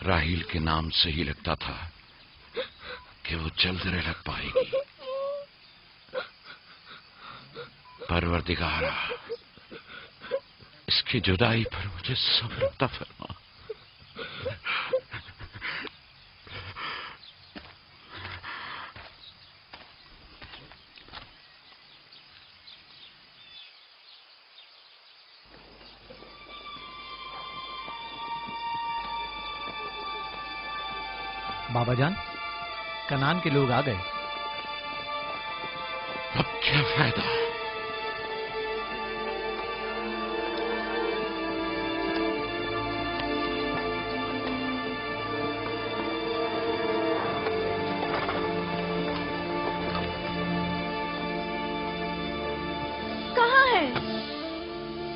راہیل کے نام سے ہی لگتا تھا کہ وہ جلد رہ پائے گی۔ پروردگارا، اس کی جدائی پر مجھے صبر عطا فرما۔ بابا جان، کنان کے لوگ آ گئے۔ اب کیا فائدہ؟ کہاں ہے؟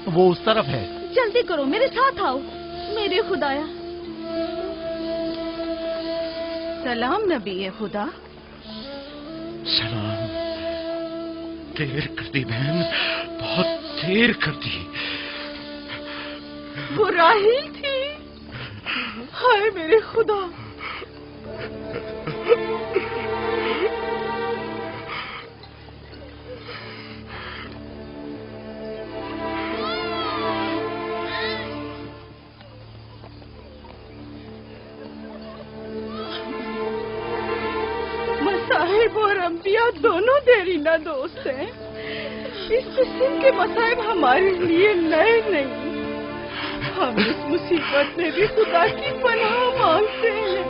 وہ اس طرف ہے۔ جلدی کرو، میرے ساتھ آؤ۔ میرے خدایا۔ سلام نبی خدا۔ سلام۔ دیر کر دی بہن، بہت دیر کر دی۔ وہ راہیل تھی؟ ہائے میرے خدا! مصائب اور انبیاء دونوں دیرینہ دوست ہیں۔ اس قسم کے مصائب ہمارے لیے نئے نہیں۔ ہم اس مصیبت میں بھی خدا کی پناہ مانگتے ہیں۔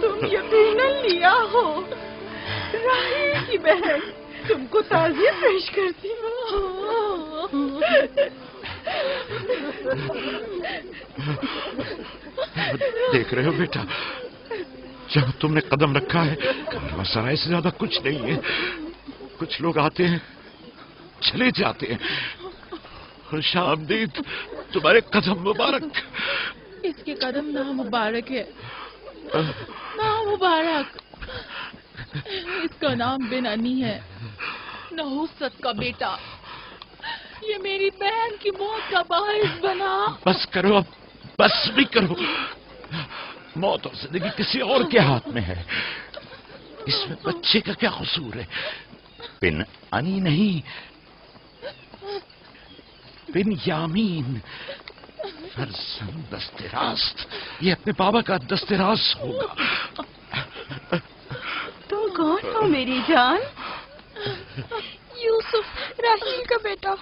تم یقیناً لیا ہو، راہیل کی بہن تم کو تعزیت پیش کرتی ہوں۔ دیکھ رہے ہو بیٹا، جہاں تم نے قدم رکھا ہے کارواں سرائے سے زیادہ کچھ نہیں ہے۔ کچھ لوگ آتے ہیں، چلے جاتے ہیں۔ خوش آمدید تمہارے قدم مبارک۔ اس کے قدم نامبارک ہے، نامبارک۔ اس کا نام بنانی ہے، نحوست کا بیٹا۔ یہ میری بہن کی موت کا باعث بنا۔ بس کرو اب، بس بھی کرو۔ موت اور زندگی کسی اور کے ہاتھ میں ہے۔ اس میں بچے کا کیا قصور ہے؟ بن انی نہیں، بن یامین، فرزند دست راست۔ یہ اپنے بابا کا دست راست ہوگا۔ تم کون ہو میری جان؟ یوسف، راہیل کا بیٹا۔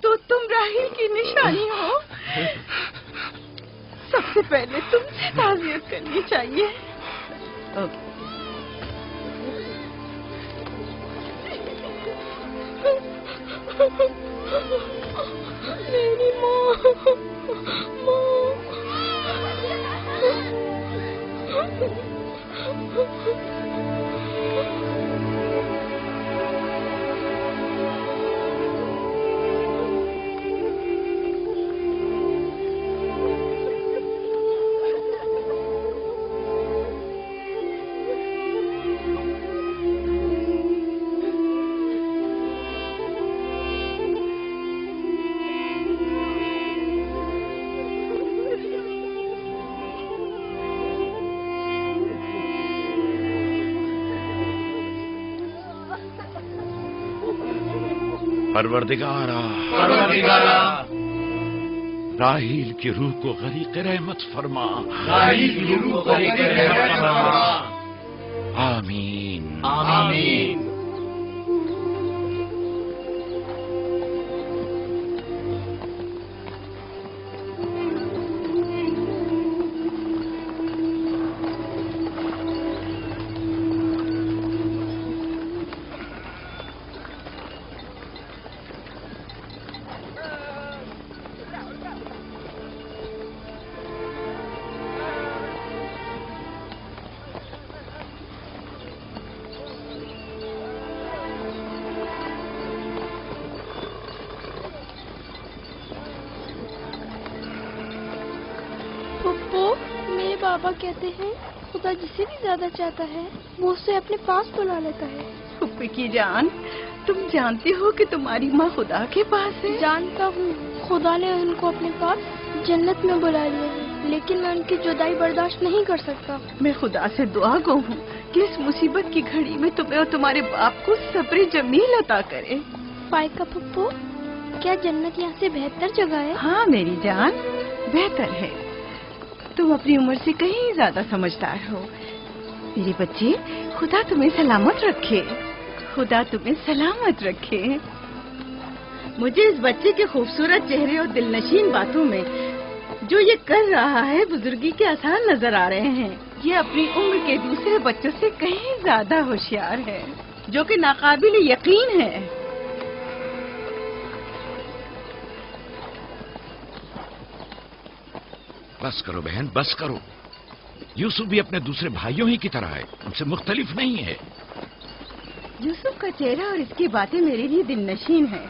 تو تم راہیل کی نشانی ہو۔ سب سے پہلے تم سے تعزیت کرنی چاہیے۔ میری ماں، پروردگارا، راہیل کی روح کو غریق رحمت فرما۔ آمین آمین۔ بابا کہتے ہیں خدا جسے بھی زیادہ چاہتا ہے وہ اسے اپنے پاس بلا لیتا ہے۔ پھپھی کی جان، تم جانتے ہو کہ تمہاری ماں خدا کے پاس ہے؟ جانتا ہوں، خدا نے ان کو اپنے پاس جنت میں بلا لیا ہے، لیکن میں ان کی جدائی برداشت نہیں کر سکتا۔ میں خدا سے دعا گو ہوں کہ اس مصیبت کی گھڑی میں تمہیں اور تمہارے باپ کو صبر جمیل عطا کرے۔ فائقہ پھپھو، کیا جنت یہاں سے بہتر جگہ ہے؟ ہاں میری جان، بہتر ہے۔ تم اپنی عمر سے کہیں زیادہ سمجھدار ہو میری بچی۔ خدا تمہیں سلامت رکھے، خدا تمہیں سلامت رکھے۔ مجھے اس بچے کے خوبصورت چہرے اور دلنشین باتوں میں جو یہ کر رہا ہے بزرگی کے آثار نظر آ رہے ہیں۔ یہ اپنی عمر کے دوسرے بچوں سے کہیں زیادہ ہوشیار ہے، جو کہ ناقابل یقین ہے۔ بس کرو بہن، بس کرو۔ یوسف بھی اپنے دوسرے بھائیوں ہی کی طرح ہے، ان سے مختلف نہیں ہے۔ یوسف کا چہرہ اور اس کی باتیں میرے لیے دل نشین ہیں۔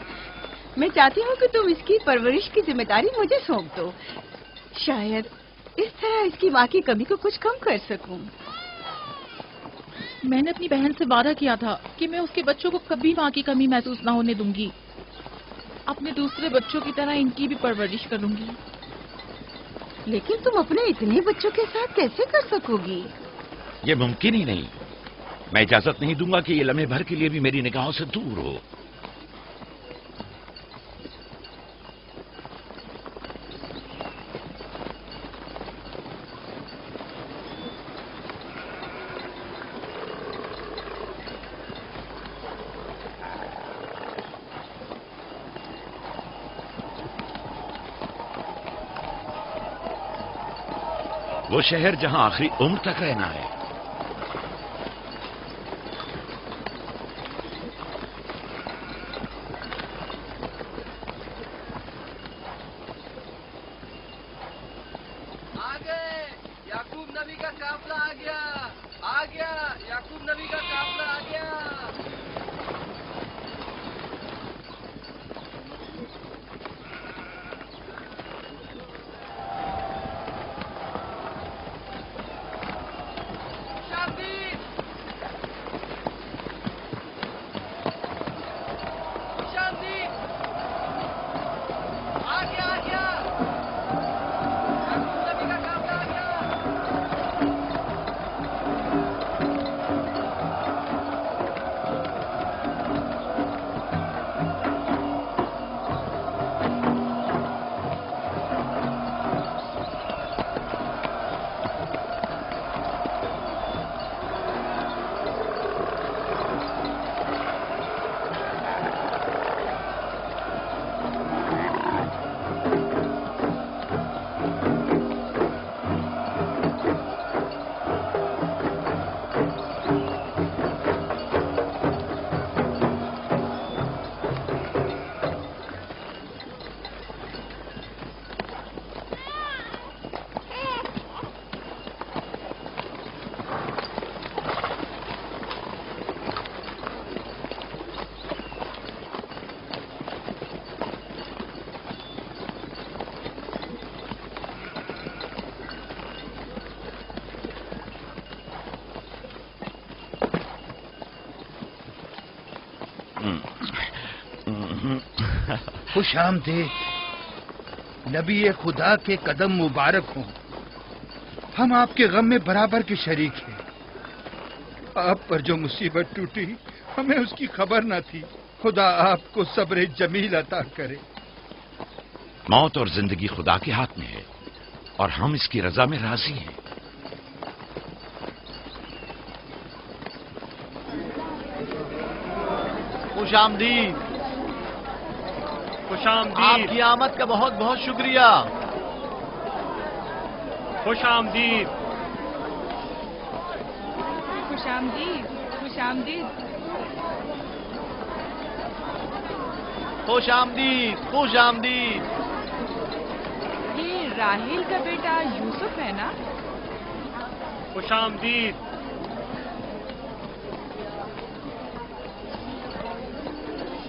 میں چاہتی ہوں کہ تم اس کی پرورش کی ذمہ داری مجھے سونپ دو، شاید اس طرح اس کی ماں کی کمی کو کچھ کم کر سکوں۔ میں نے اپنی بہن سے وعدہ کیا تھا کہ میں اس کے بچوں کو کبھی ماں کی کمی محسوس نہ ہونے دوں گی، اپنے دوسرے بچوں کی طرح ان کی بھی پرورش کروں گی۔ لیکن تم اپنے اتنے بچوں کے ساتھ کیسے کر سکو گی؟ یہ ممکن ہی نہیں۔ میں اجازت نہیں دوں گا کہ یہ لمحے بھر کے لیے بھی میری نگاہوں سے دور ہو۔ وہ شہر جہاں آخری عمر تک رہنا ہے۔ یعقوب نبی کا قافلہ آ گیا، آ گیا، یعقوب نبی کا قافلہ آ گیا۔ خوش آمدید، نبی خدا کے قدم مبارک ہوں۔ ہم آپ کے غم میں برابر کے شریک ہیں۔ آپ پر جو مصیبت ٹوٹی ہمیں اس کی خبر نہ تھی۔ خدا آپ کو صبر جمیل عطا کرے۔ موت اور زندگی خدا کے ہاتھ میں ہے اور ہم اس کی رضا میں راضی ہیں۔ خوش آمدید، خوش آمدید، آپ کی آمد کا بہت بہت شکریہ۔ خوش آمدید، خوش آمدید، خوش آمدید۔ خوش آمدید، خوش آمدید۔ یہ راہیل کا بیٹا یوسف ہے نا؟ خوش آمدید۔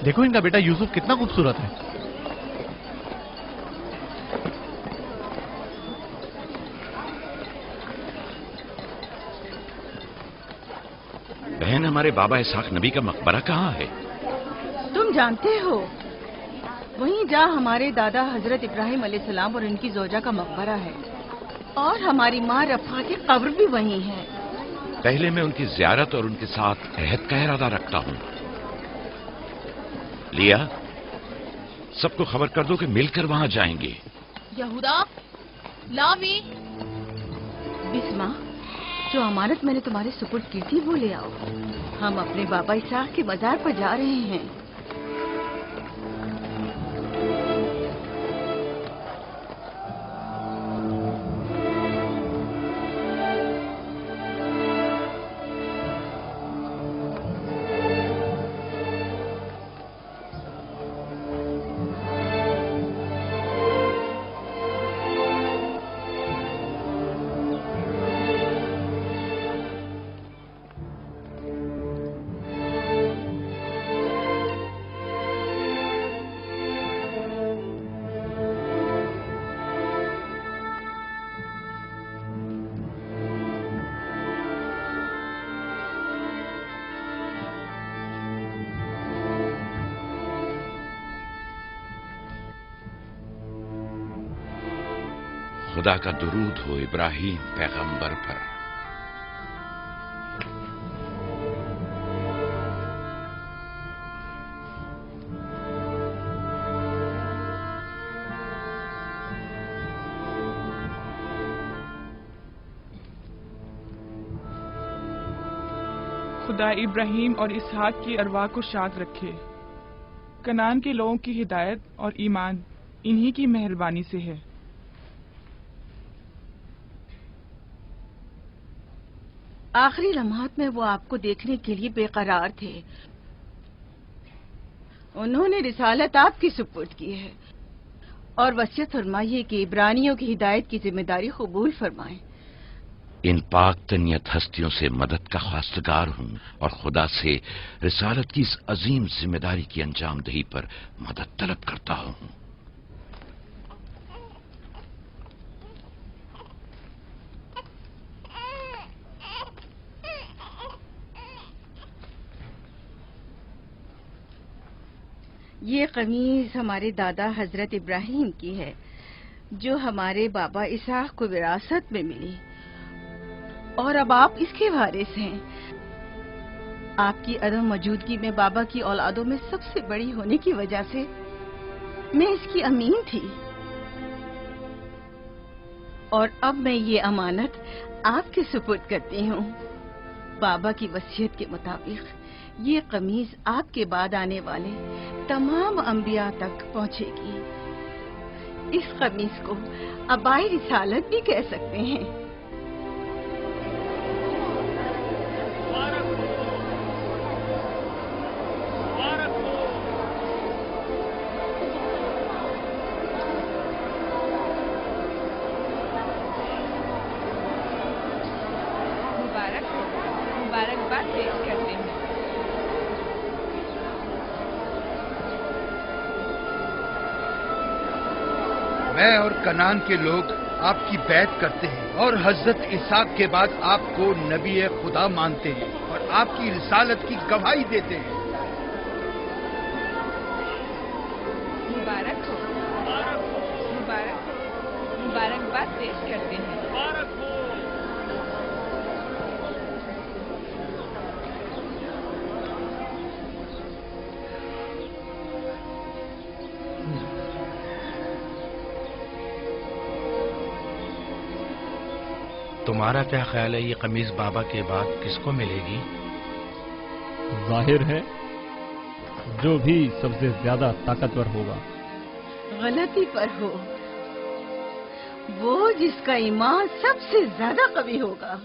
دیکھو ان کا بیٹا یوسف کتنا خوبصورت ہے۔ بہن، ہمارے بابا اسحاق نبی کا مقبرہ کہاں ہے؟ तुम जानते हो वहीं जहाँ हमारे दादा हजरत इब्राहिम अलैहिस्सलाम और इनकी जोजा का मकबरा है, और हमारी माँ रफ़ा की कब्र भी वहीं है। पहले मैं उनकी ज़ियारत और उनके साथ अहद का इरादा रखता हूँ। लिया, सबको खबर कर दो कि मिलकर वहां जाएंगे। यहूदा, लावी। बिस्मा, जो अमानत मैंने तुम्हारे सुपुर्द की थी वो ले आओ। हम अपने बाबा इसहाक के मजार पर जा रहे हैं। खुदा का दुरूद हो इब्राहिम पैगंबर पर। खुदा इब्राहिम और इसहाक की अरवाह को शाद रखे। कनान के लोगों की हिदायत और ईमान इन्हीं की मेहरबानी से है। आखिरी लम्हात में वो आपको देखने के लिए बेकरार थे। उन्होंने रिसालत आपकी सुपुर्द की है और वसीयत फरमाई कि इब्रानियों की हिदायत की जिम्मेदारी कबूल फरमाएं। इन पाक तनियत हस्तियों से मदद का ख्वास्तगार हूँ और खुदा से रिसालत की इस अजीम जिम्मेदारी की अंजाम दही पर मदद तलब करता हूँ। ये कमीज हमारे दादा हजरत इब्राहिम की है जो हमारे बाबा इसहाक को विरासत में मिली, और अब आप इसके वारिस हैं। आपकी अदम मौजूदगी में बाबा की औलादों में सबसे बड़ी होने की वजह से मैं इसकी अमीन थी, और अब मैं ये अमानत आपके सुपुर्द करती हूँ। बाबा की वसीयत के मुताबिक ये कमीज आपके बाद आने वाले तमाम अंबिया तक पहुँचेगी। इस कमीज को अबाई रिसालत भी कह सकते हैं। मुबारकबाद पेश करते हैं। मैं और कनान के लोग आपकी बैत करते हैं और हजरत इसहाक के बाद आपको नबी खुदा मानते हैं और आपकी रिसालत की गवाही देते हैं। मुबारक हो, मुबारकबाद पेश करते हैं। तुम्हारा क्या ख्याल है, ये कमीज बाबा के बाद किसको मिलेगी? जाहिर है जो भी सबसे ज्यादा ताकतवर होगा। गलती पर हो, वो जिसका ईमान सबसे ज्यादा कवी होगा।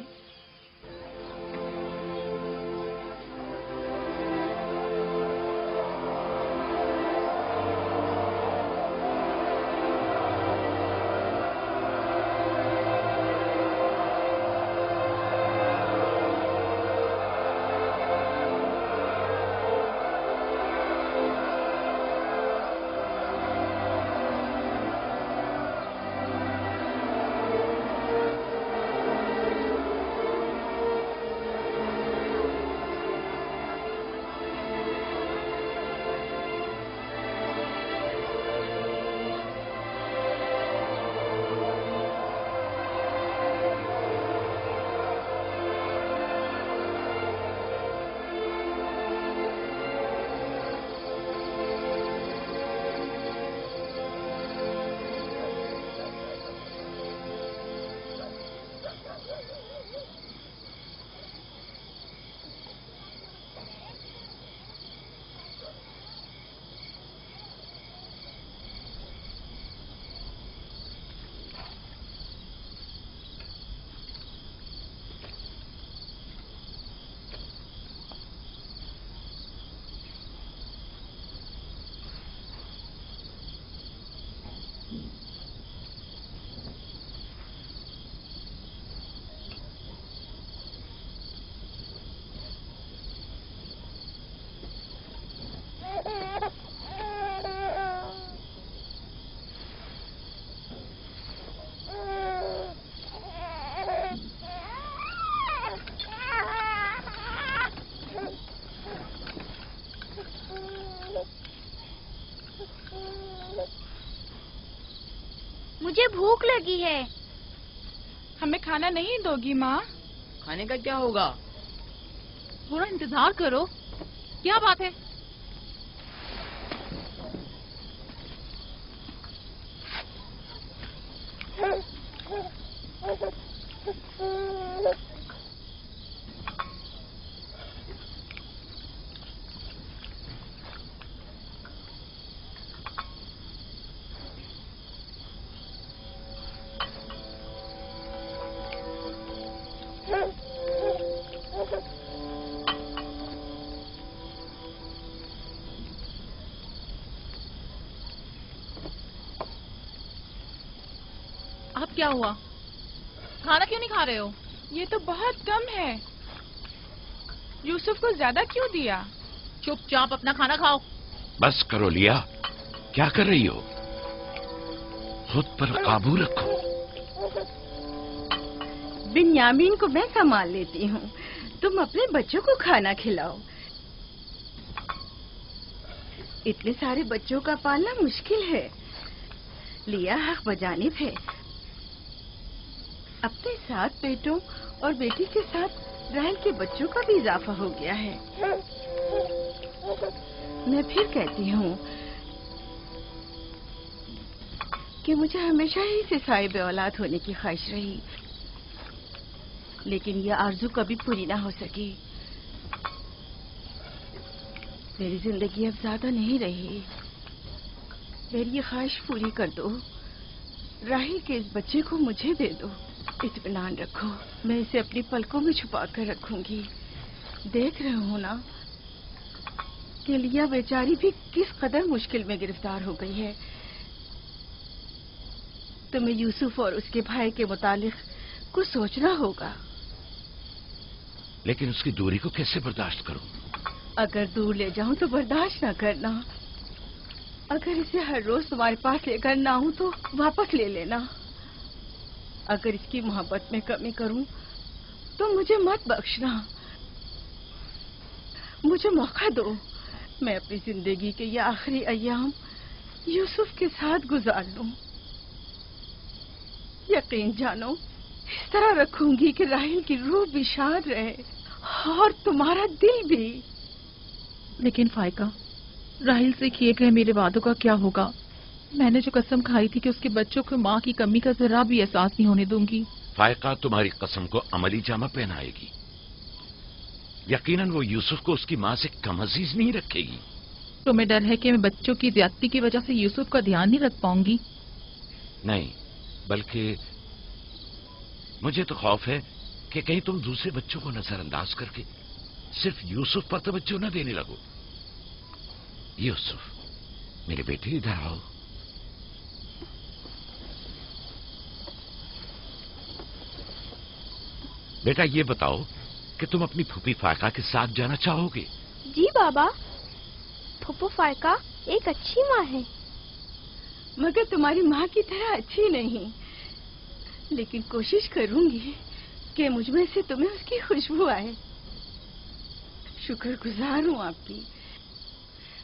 मुझे भूख लगी है। हमें खाना नहीं दोगी माँ? खाने का क्या होगा? थोड़ा इंतजार करो। क्या बात है? अब क्या हुआ? खाना क्यों नहीं खा रहे हो? ये तो बहुत कम है। यूसुफ को ज्यादा क्यों दिया? चुपचाप अपना खाना खाओ। बस करो लिया, क्या कर रही हो? खुद पर काबू रखो। बिन्यामीन को मैं संभाल लेती हूँ, तुम अपने बच्चों को खाना खिलाओ। इतने सारे बच्चों का पालना मुश्किल है। लिया हक बजानिब है। अपने 7 बेटों और बेटी के साथ राहल के बच्चों का भी इजाफा हो गया है। मैं फिर कहती हूँ कि मुझे हमेशा ही से साहिब औलाद होने की ख्वाहिश रही, लेकिन यह आरज़ू कभी पूरी ना हो सकी। मेरी जिंदगी अब ज्यादा नहीं रही। मेरी ये ख्वाहिश पूरी कर दो। राहिल के इस बच्चे को मुझे दे दो। इत्मीनान रखो, मैं इसे अपनी पलकों में छुपा कर रखूंगी। देख रहे हो ना कि लिया बेचारी भी किस कदर मुश्किल में गिरफ्तार हो गई है। तुम्हें यूसुफ और उसके भाई के मुतालिक कुछ सोचना होगा। लेकिन उसकी दूरी को कैसे बर्दाश्त करूं? अगर दूर ले जाऊं तो बर्दाश्त न करना। अगर इसे हर रोज तुम्हारे पास लेकर ना आऊं तो वापस ले लेना। अगर इसकी मोहब्बत में कमी करूं तो मुझे मत बख्शना। मुझे मौका दो, मैं अपनी जिंदगी के ये आखिरी अय्याम यूसुफ के साथ गुजार लूं। यकीन जानो, इस तरह रखूंगी कि राहिल की रूह भी शाद रहे और तुम्हारा दिल भी। लेकिन फाइका, राहिल से किए गए मेरे वादों का क्या होगा? मैंने जो कसम खाई थी कि उसके बच्चों को माँ की कमी का जरा भी एहसास नहीं होने दूंगी। फायका तुम्हारी कसम को अमली जामा पहनाएगी। यकीनन वो यूसुफ को उसकी माँ से कम अजीज नहीं रखेगी। तुम्हें डर है कि मैं बच्चों की ज्यादती की वजह से यूसुफ का ध्यान नहीं रख पाऊंगी? नहीं, बल्कि मुझे तो खौफ है कि कहीं तुम दूसरे बच्चों को नजरअंदाज करके सिर्फ यूसुफ पर तवज्जो न देने लगो। यूसुफ, मेरे बेटे इधर आओ। बेटा, ये बताओ कि तुम अपनी फूफी फायका के साथ जाना चाहोगे? जी बाबा, फूफू फायका एक अच्छी माँ है। मगर तुम्हारी माँ की तरह अच्छी नहीं, लेकिन कोशिश करूंगी कि मुझमें से तुम्हें उसकी खुशबू आए। शुक्रगुजार हूँ आपकी।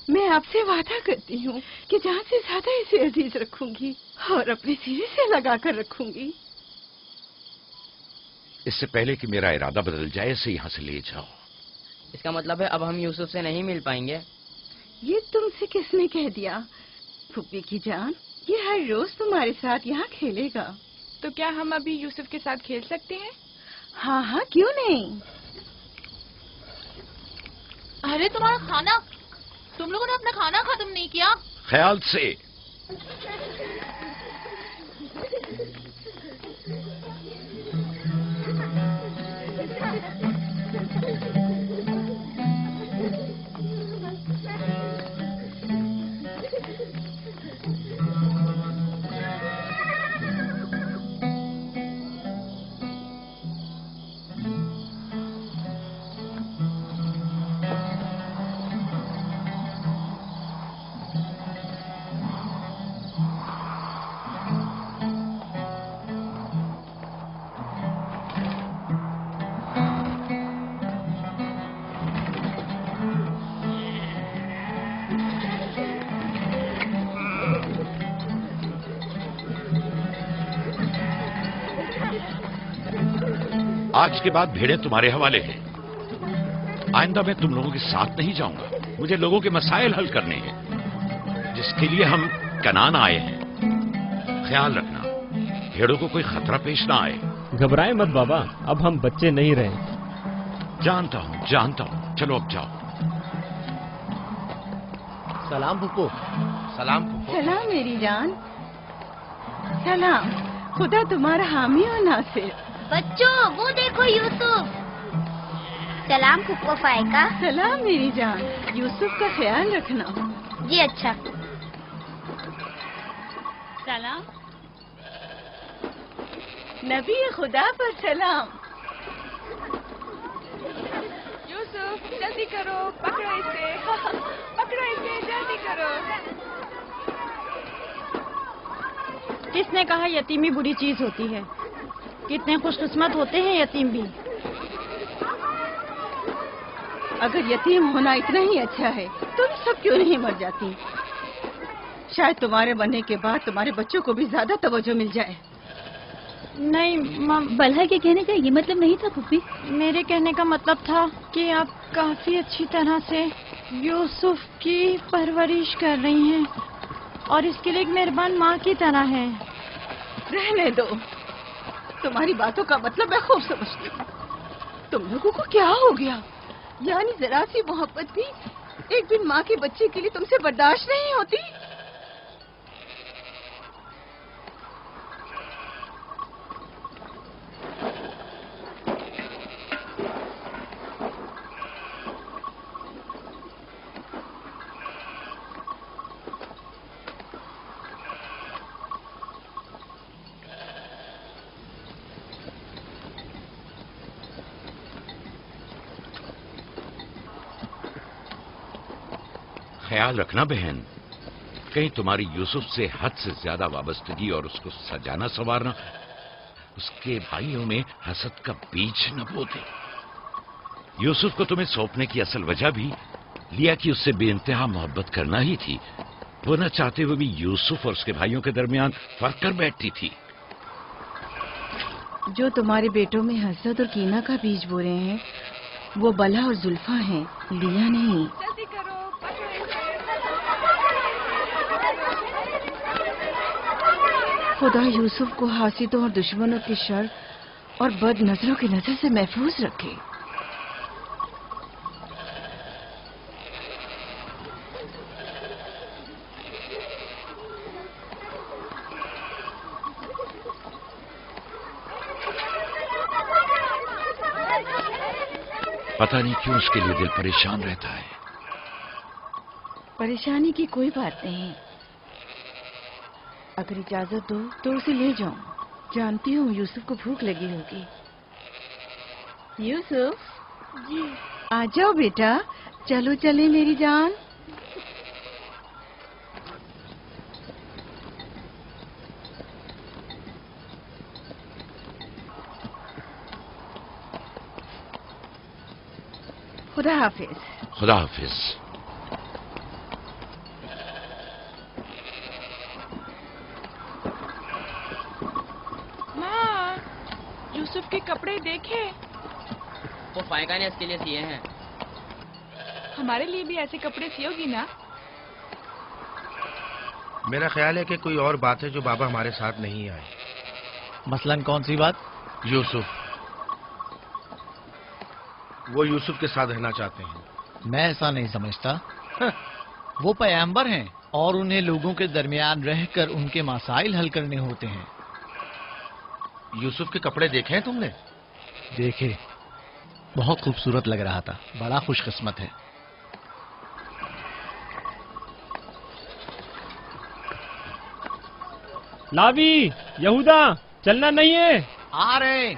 मैं आपसे वादा करती हूँ कि जान से ज्यादा इसे अजीज रखूंगी और अपने सीने से लगा कर रखूंगी। इससे पहले कि मेरा इरादा बदल जाए, इसे यहाँ से ले जाओ। इसका मतलब है अब हम यूसुफ से नहीं मिल पाएंगे? ये तुमसे किसने कह दिया? फूफी की जान, ये हर रोज तुम्हारे साथ यहाँ खेलेगा। तो क्या हम अभी यूसुफ के साथ खेल सकते हैं? हाँ हाँ, क्यों नहीं। अरे तुम्हारा खाना, तुम लोगों ने अपना खाना खत्म नहीं किया? ख्याल से। आज के बाद भेड़ें तुम्हारे हवाले हैं। आइंदा मैं तुम लोगों के साथ नहीं जाऊंगा। मुझे लोगों के मसाइल हल करने हैं, जिसके लिए हम कनान आए हैं। ख्याल रखना भेड़ों को कोई खतरा पेश ना आए। घबराए मत बाबा, अब हम बच्चे नहीं रहे। जानता हूं। चलो अब जाओ। सलाम फुप्पो। सलाम फुप्पो। सलाम मेरी जान। सलाम। खुदा तुम्हारा हामी हो नासिर। बच्चों वो देखो यूसुफ। सलाम फुप्पो फायका। सलाम मेरी जान। यूसुफ का ख्याल रखना। जी अच्छा। सलाम। नबी खुदा पर सलाम। यूसुफ जल्दी करो, पकड़ो इसे। पकड़ो इसे, जल्दी करो। किसने कहा यतीमी बुरी चीज होती है? कितने खुशकिस्मत होते हैं यतीम भी। अगर यतीम होना इतना ही अच्छा है, तुम सब क्यों नहीं मर जाती? शायद तुम्हारे बनने के बाद तुम्हारे बच्चों को भी ज्यादा तवज्जो मिल जाए। नहीं बल्हा के कहने का ये मतलब नहीं था पुप्पी। मेरे कहने का मतलब था कि आप काफी अच्छी तरह से यूसुफ की परवरिश कर रही हैं और इसके लिए एक मेहरबान माँ की तरह हैं। रहने दो, तुम्हारी बातों का मतलब मैं खूब समझती हूँ। तुम लोगों को क्या हो गया? यानी जरा सी मोहब्बत भी एक दिन माँ के बच्चे के लिए तुमसे बर्दाश्त नहीं होती? ख्याल रखना बहन, कहीं तुम्हारी यूसुफ से हद से ज्यादा वाबस्तगी और उसको सजाना संवारना उसके भाइयों में हसद का बीज न बो दे। यूसुफ को तुम्हें सौंपने की असल वजह भी लिया कि उससे बेइंतहा मोहब्बत करना ही थी। वो न चाहते हुए भी यूसुफ और उसके भाइयों के दरमियान फर्क कर बैठती थी। जो तुम्हारे बेटों में हसद और कीना का बीज बो रहे हैं, वो बला और जुल्फा हैं, लिया नहीं। जल्दी करो, पकड़ो इसे। खुदा यूसुफ को हासिदों और दुश्मनों के शर और बद नजरों की नजर से महफूज रखे। पता नहीं क्यों उसके लिए दिल परेशान रहता है। परेशानी की कोई बात नहीं। अगर इजाजत दो तो उसे ले जाऊं। जानती हूँ यूसुफ को भूख लगी होगी। यूसुफ जी, आ जाओ बेटा, चलो चले मेरी जान। खुदा हाफिज। खुदा हाफिज। माँ, यूसुफ के कपड़े देखे? वो फायका ने इसके लिए सिए हैं। हमारे लिए भी ऐसे कपड़े सियोगी ना? मेरा ख्याल है कि कोई और बात है जो बाबा हमारे साथ नहीं आए। मसलन कौन सी बात? यूसुफ। वो यूसुफ के साथ रहना चाहते हैं। मैं ऐसा नहीं समझता। वो पैगंबर हैं और उन्हें लोगों के दरमियान रहकर उनके मसाइल हल करने होते हैं। यूसुफ के कपड़े देखे हैं तुमने? देखे, बहुत खूबसूरत लग रहा था। बड़ा खुशकिस्मत है। लावी, यहूदा, चलना नहीं है। आ रहे।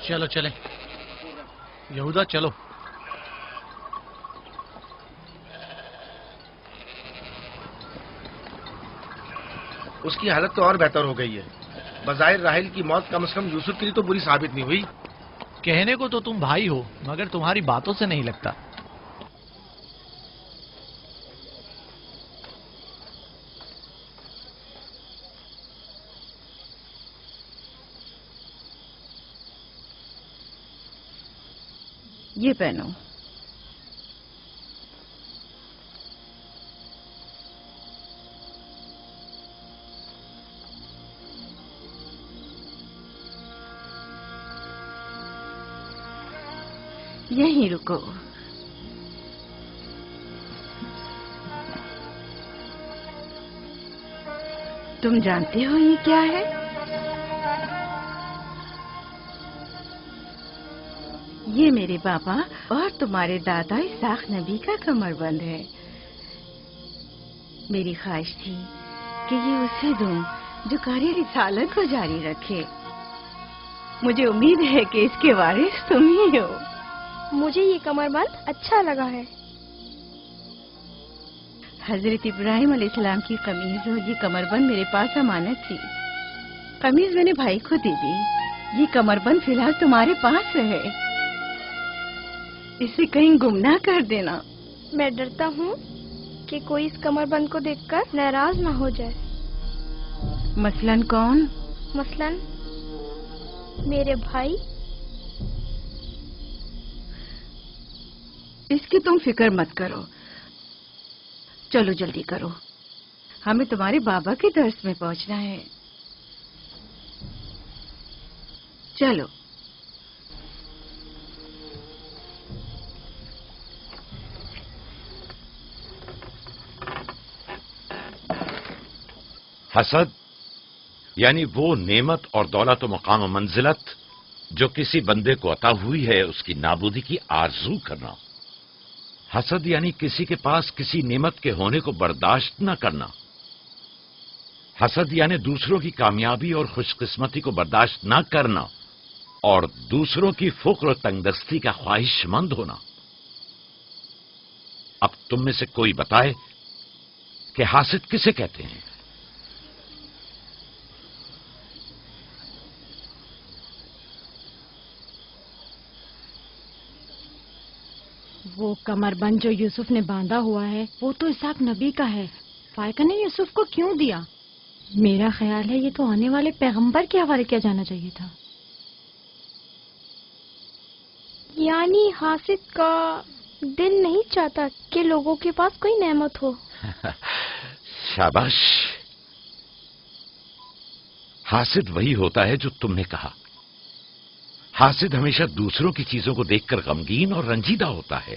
चलो चले। यहूदा चलो। उसकी हालत तो और बेहतर हो गई है। बज़ाहिर राहिल की मौत कम से कम यूसुफ के लिए तो बुरी साबित नहीं हुई। कहने को तो तुम भाई हो, मगर तुम्हारी बातों से नहीं लगता। یہ پہنو. یہیں رکو. تم جانتے ہو یہ کیا ہے؟ یہ میرے بابا اور تمہارے دادا اسحاق نبی کا کمر بند ہے. میری خواہش تھی کہ یہ اسے دوں جو کار رسالت کو جاری رکھے. مجھے امید ہے کہ اس کے وارث تم ہی ہو. مجھے یہ کمر بند اچھا لگا ہے. حضرت ابراہیم علیہ السلام کی قمیض اور یہ کمر بند میرے پاس امانت تھی. قمیض میں نے بھائی کو دے دی. یہ کمر بند فی الحال تمہارے پاس ہے. اسے کہیں گم نہ کر دینا. میں ڈرتا ہوں کہ کوئی اس کمر بند کو دیکھ کر ناراض نہ ہو جائے. مثلاً کون؟ مثلاً میرے بھائی. اس کی تم فکر مت کرو. چلو جلدی کرو، ہمیں تمہارے بابا کے درس میں پہنچنا ہے. چلو. حسد یعنی وہ نعمت اور دولت و مقام و منزلت جو کسی بندے کو عطا ہوئی ہے اس کی نابودی کی آرزو کرنا. حسد یعنی کسی کے پاس کسی نعمت کے ہونے کو برداشت نہ کرنا. حسد یعنی دوسروں کی کامیابی اور خوش قسمتی کو برداشت نہ کرنا اور دوسروں کی فقر و تنگدستی کا خواہش مند ہونا. اب تم میں سے کوئی بتائے کہ حاسد کسے کہتے ہیں؟ وہ کمر بند جو یوسف نے باندھا ہوا ہے وہ تو اسحاق نبی کا ہے. فائقہ نے یوسف کو کیوں دیا؟ میرا خیال ہے یہ تو آنے والے پیغمبر کے حوالے کیا جانا چاہیے تھا. یعنی حاسد کا دل نہیں چاہتا کہ لوگوں کے پاس کوئی نعمت ہو. شاباش. حاسد وہی ہوتا ہے جو تم نے کہا. حاسد ہمیشہ دوسروں کی چیزوں کو دیکھ کر غمگین اور رنجیدہ ہوتا ہے.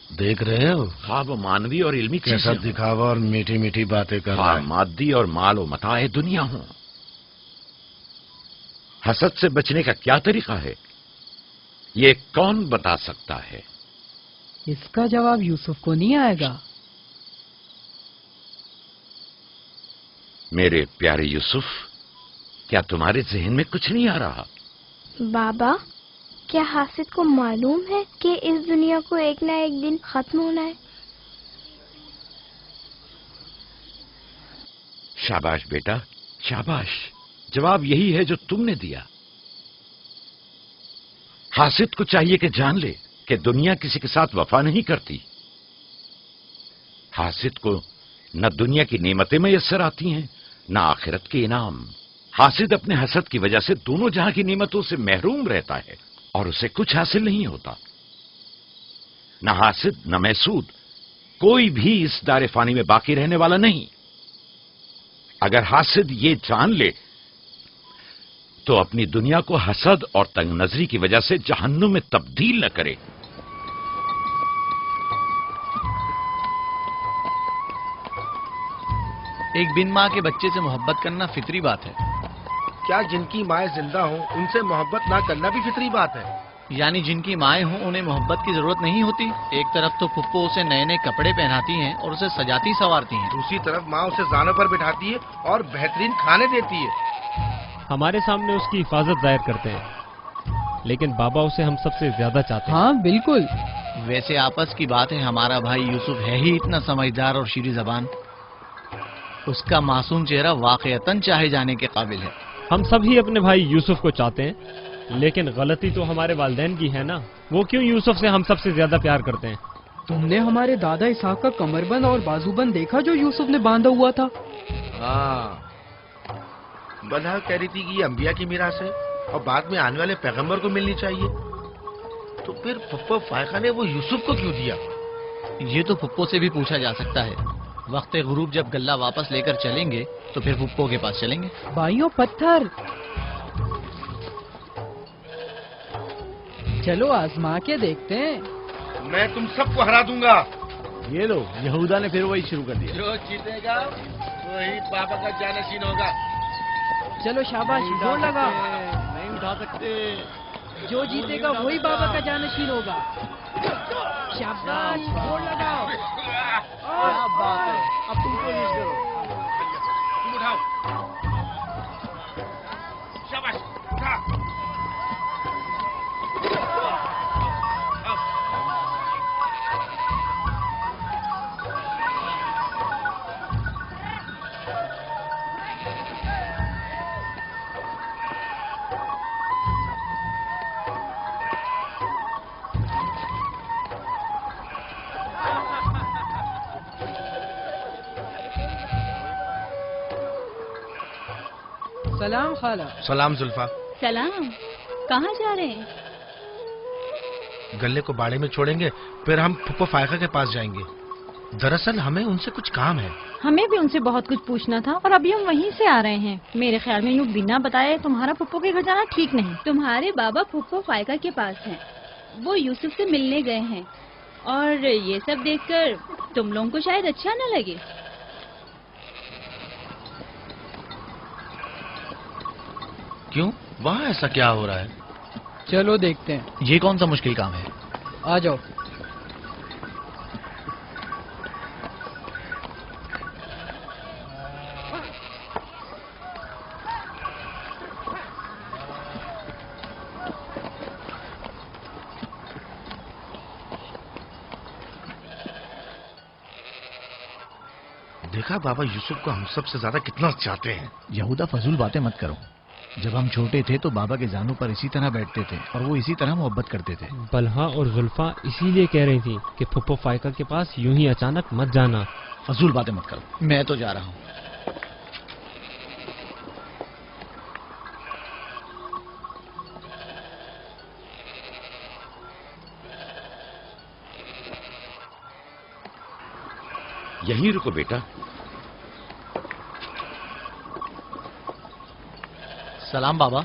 دیکھ رہے ہو خواب و مانوی اور علمی کیسا دکھاوا اور میٹھی میٹھی باتیں کر رہا ہے. مادی اور مال و متاع دنیا ہوں. حسد سے بچنے کا کیا طریقہ ہے یہ کون بتا سکتا ہے؟ اس کا جواب یوسف کو نہیں آئے گا. میرے پیارے یوسف، کیا تمہارے ذہن میں کچھ نہیں آ رہا؟ بابا، کیا حاسد کو معلوم ہے کہ اس دنیا کو ایک نہ ایک دن ختم ہونا ہے؟ شاباش بیٹا، شاباش. جواب یہی ہے جو تم نے دیا. حاسد کو چاہیے کہ جان لے کہ دنیا کسی کے ساتھ وفا نہیں کرتی. حاسد کو نہ دنیا کی نعمتیں میسر آتی ہیں نہ آخرت کے انعام. حاسد اپنے حسد کی وجہ سے دونوں جہاں کی نعمتوں سے محروم رہتا ہے اور اسے کچھ حاصل نہیں ہوتا. نہ حاسد نہ محسود کوئی بھی اس دار فانی میں باقی رہنے والا نہیں. اگر حاسد یہ جان لے تو اپنی دنیا کو حسد اور تنگ نظری کی وجہ سے جہنم میں تبدیل نہ کرے. ایک بن ماں کے بچے سے محبت کرنا فطری بات ہے. کیا جن کی مائیں زندہ ہوں ان سے محبت نہ کرنا بھی فطری بات ہے؟ یعنی جن کی مائیں ہوں انہیں محبت کی ضرورت نہیں ہوتی. ایک طرف تو پھپھو اسے نئے نئے کپڑے پہناتی ہیں اور اسے سجاتی سنوارتی ہیں، دوسری طرف ماں اسے زانوں پر بٹھاتی ہے اور بہترین کھانے دیتی ہے. ہمارے سامنے اس کی حفاظت ظاہر کرتے ہیں لیکن بابا اسے ہم سب سے زیادہ چاہتے ہیں. ہاں بالکل. ویسے آپس کی بات ہے، ہمارا بھائی یوسف ہے ہی اتنا سمجھدار اور شیریں زبان. اس کا معصوم چہرہ واقعتاً چاہے جانے کے قابل ہے. ہم سب ہی اپنے بھائی یوسف کو چاہتے ہیں لیکن غلطی تو ہمارے والدین کی ہے نا. وہ کیوں یوسف سے ہم سب سے زیادہ پیار کرتے ہیں؟ تم نے ہمارے دادا اسحاق کا کمر بند اور بازو بند دیکھا جو یوسف نے باندھا ہوا تھا؟ ہاں، بلہا کہہ رہی تھی کہ یہ انبیاء کی میراث ہے اور بعد میں آنے والے پیغمبر کو ملنی چاہیے. तो फिर पप्पो फायका ने वो यूसुफ को क्यों दिया? ये तो पुप्पो से भी पूछा जा सकता है। वक्त गुरूब जब गल्ला वापस लेकर चलेंगे तो फिर पुप्पो के पास चलेंगे। भाइयों पत्थर, चलो आजमा के देखते हैं। मैं तुम सबको हरा दूंगा। ये लो, यहूदा ने फिर वही शुरू कर दिया। जो जीतेगा वही बाबा का जानशीन होगा। चलो शाबाश, जोर लगा। नहीं उठा सकते। जो जीतेगा वही बाबा का जानशीन होगा। शाबाश, जोर लगाओ। क्या बात है, अब तुम कोशिश करो। तुम उठाओ। शाबाश, उठा। सलाम खाला। सलाम जुल्फा। सलाम। कहाँ जा रहे हैं? गल्ले को बाड़े में छोड़ेंगे, फिर हम फुप्पो फायका के पास जाएंगे। दरअसल हमें उनसे कुछ काम है। हमें भी उनसे बहुत कुछ पूछना था और अभी हम वहीं से आ रहे हैं। मेरे ख्याल में यूँ बिना बताए तुम्हारा पुप्पो के घर जाना ठीक नहीं। तुम्हारे बाबा फुप्पो फायका के पास हैं। वो यूसुफ से मिलने गए हैं और ये सब देखकर तुम लोगों को शायद अच्छा न लगे। क्यों? वहाँ ऐसा क्या हो रहा है? चलो देखते हैं। ये कौन सा मुश्किल काम है? आ जाओ। देखा बाबा यूसुफ को हम सबसे ज्यादा कितना चाहते हैं। यहूदा फजूल बातें मत करो। जब हम छोटे थे तो बाबा के जानू पर इसी तरह बैठते थे और वो इसी तरह मोहब्बत करते थे। बलहा और जुल्फा इसीलिए कह रही थी कि फुप्पो फायका के पास यूं ही अचानक मत जाना। फजूल बातें मत करो, मैं तो जा रहा हूँ। यहीं रुको बेटा। सलाम बाबा।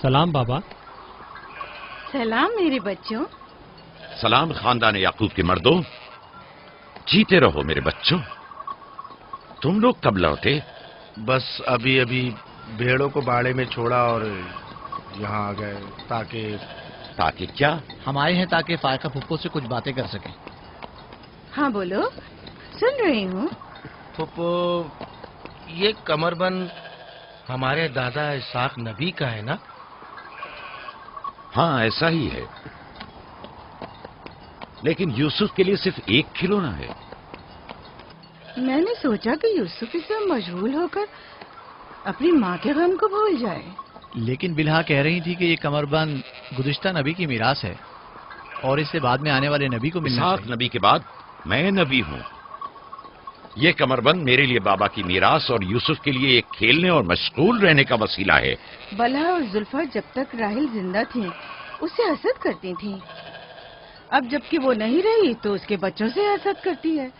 सलाम बाबा। सलाम मेरे बच्चों। सलाम खानदान याकूब के मर्दों। जीते रहो मेरे बच्चों। तुम लोग कब लौटे? बस अभी अभी भेड़ों को बाड़े में छोड़ा और यहाँ आ गए। ताकि क्या? हम आए हैं ताकि फायका फुप्पो से कुछ बातें कर सकें। हाँ बोलो, सुन रही हूँ। फुप्पो, ये कमरबंद हमारे दादा इसाक नबी का है ना? हाँ ऐसा ही है, लेकिन यूसुफ के लिए सिर्फ एक खिलौना है। मैंने सोचा कि यूसुफ इससे मशगूल होकर अपनी माँ के गम को भूल जाए। लेकिन बिलहा कह रही थी कि ये कमरबंद गुज़िश्ता नबी की मीरास है और इससे बाद में आने वाले नबी को मिलना चाहिए। इसाक नबी के बाद मैं नबी हूँ। ये कमरबंद मेरे लिए बाबा की मीरास और यूसुफ के लिए एक खेलने और मशगूल रहने का वसीला है। बलहा और जुल्फा जब तक राहिल जिंदा थी उससे हसद करती थी। अब जबकि वो नहीं रही तो उसके बच्चों से हसद करती है।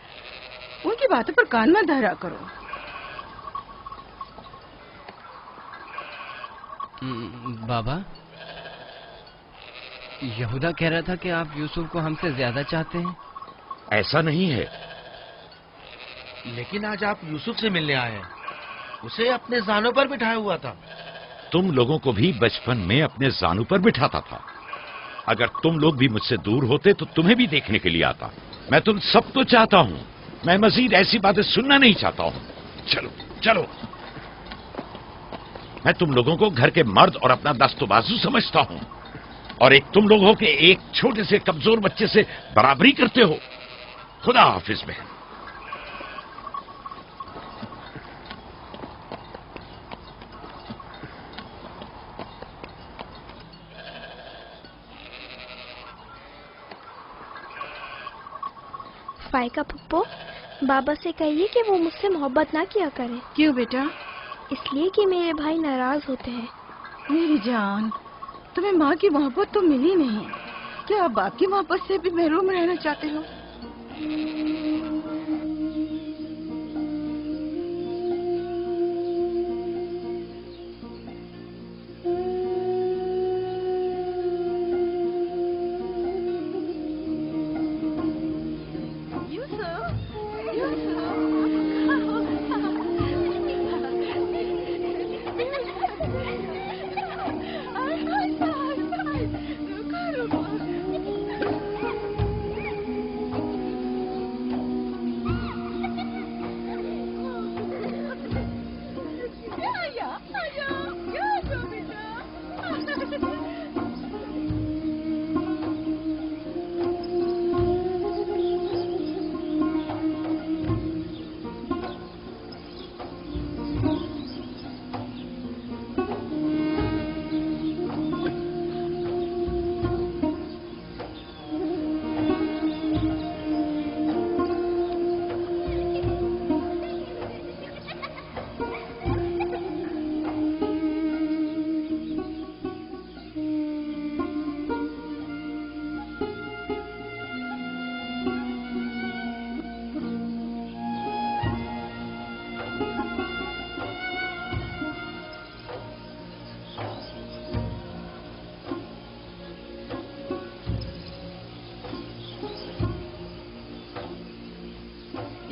उनकी बातों पर कान मत धरा करो। बाबा, यहूदा कह रहा था कि आप यूसुफ को हमसे ज्यादा चाहते हैं। ऐसा नहीं है। लेकिन आज आप यूसुफ से मिलने आए हैं। उसे अपने जानों पर बिठाया हुआ था। तुम लोगों को भी बचपन में अपने जानों पर बिठाता था। अगर तुम लोग भी मुझसे दूर होते तो तुम्हें भी देखने के लिए आता। मैं तुम सबको चाहता हूँ। मैं मजीद ऐसी बातें सुनना नहीं चाहता हूँ। चलो चलो। मैं तुम लोगों को घर के मर्द और अपना दस्तबाजू समझता हूँ और एक तुम लोग हो के एक छोटे से कमजोर बच्चे से बराबरी करते हो। खुदा हाफिज बहन। फायका फुप्पो, बाबा से कहिए कि वो मुझसे मोहब्बत ना किया करे। क्यों बेटा? इसलिए कि मेरे भाई नाराज होते हैं। मेरी जान, तुम्हें माँ की मोहब्बत तो मिली नहीं। क्या आप बाप की मोहब्बत से भी महरूम रहना चाहते हो?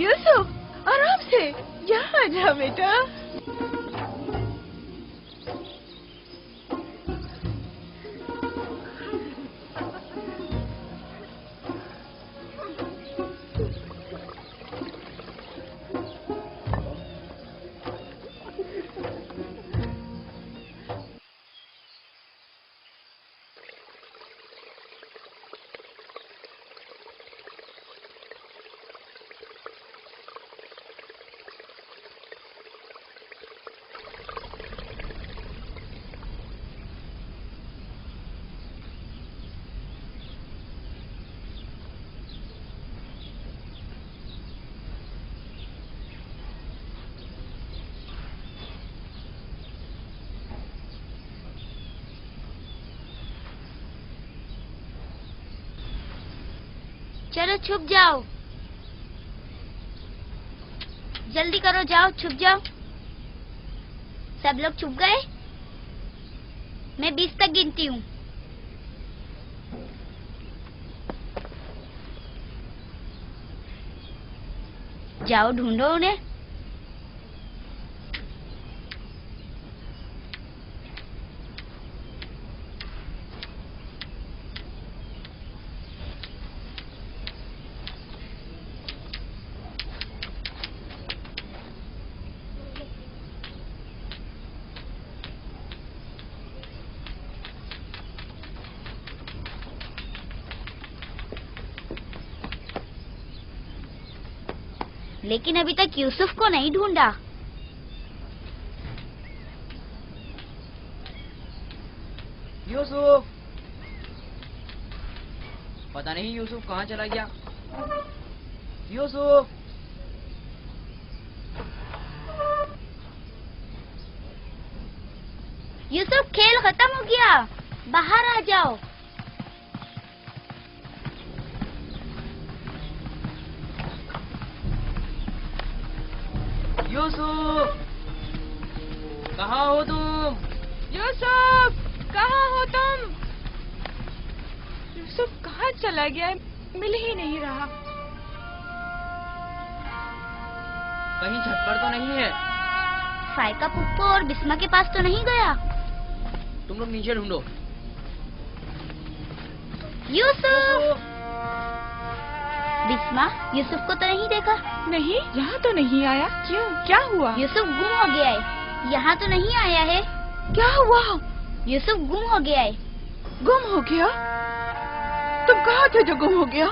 यूसुफ, आराम से, यहाँ आ जा बेटा। चलो छुप जाओ, जल्दी करो, जाओ छुप जाओ। सब लोग छुप गए? मैं 20 तक गिनती हूँ। जाओ ढूंढो उन्हें। लेकिन अभी तक यूसुफ को नहीं ढूंढा। यूसुफ, पता नहीं यूसुफ कहाँ चला गया। यूसुफ, यूसुफ, खेल खत्म हो गया, बाहर आ जाओ। यूसुफ, कहाँ हो तुम? यूसुफ, कहाँ हो तुम? यूसुफ कहाँ चला गया है? मिल ही नहीं रहा। कहीं छत पर तो नहीं है? फायका पुप्पो और बिस्मा के पास तो नहीं गया? तुम लोग नीचे ढूंढो। यूसुफ! बिस्मा, यूसुफ को तो नहीं देखा? नहीं, यहाँ तो नहीं आया। क्यों, क्या हुआ? यूसुफ गुम हो गया है, यहाँ तो नहीं आया है। क्या हुआ? यूसुफ गुम हो गया है। गुम हो गया? तुम कहाँ थे जो गुम हो गया?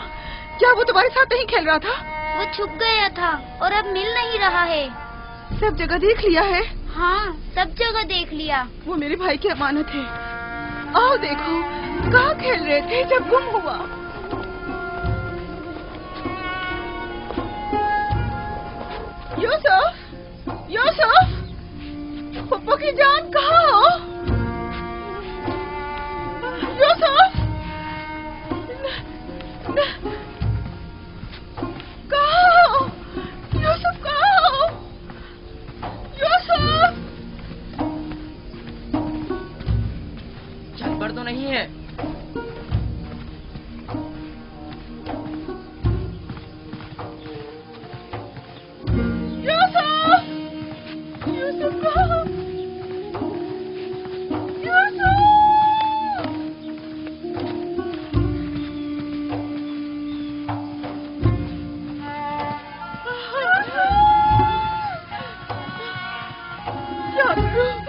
क्या वो तुम्हारे साथ नहीं खेल रहा था? वो छुप गया था और अब मिल नहीं रहा है। सब जगह देख लिया है? हाँ, सब जगह देख लिया। वो मेरे भाई की अमानत है। आओ देखो, कहाँ खेल रहे थे जब गुम हुआ? यूसुफ, यूसुफ, पप्पू की जान कहाँ हो? यूसुफ, याद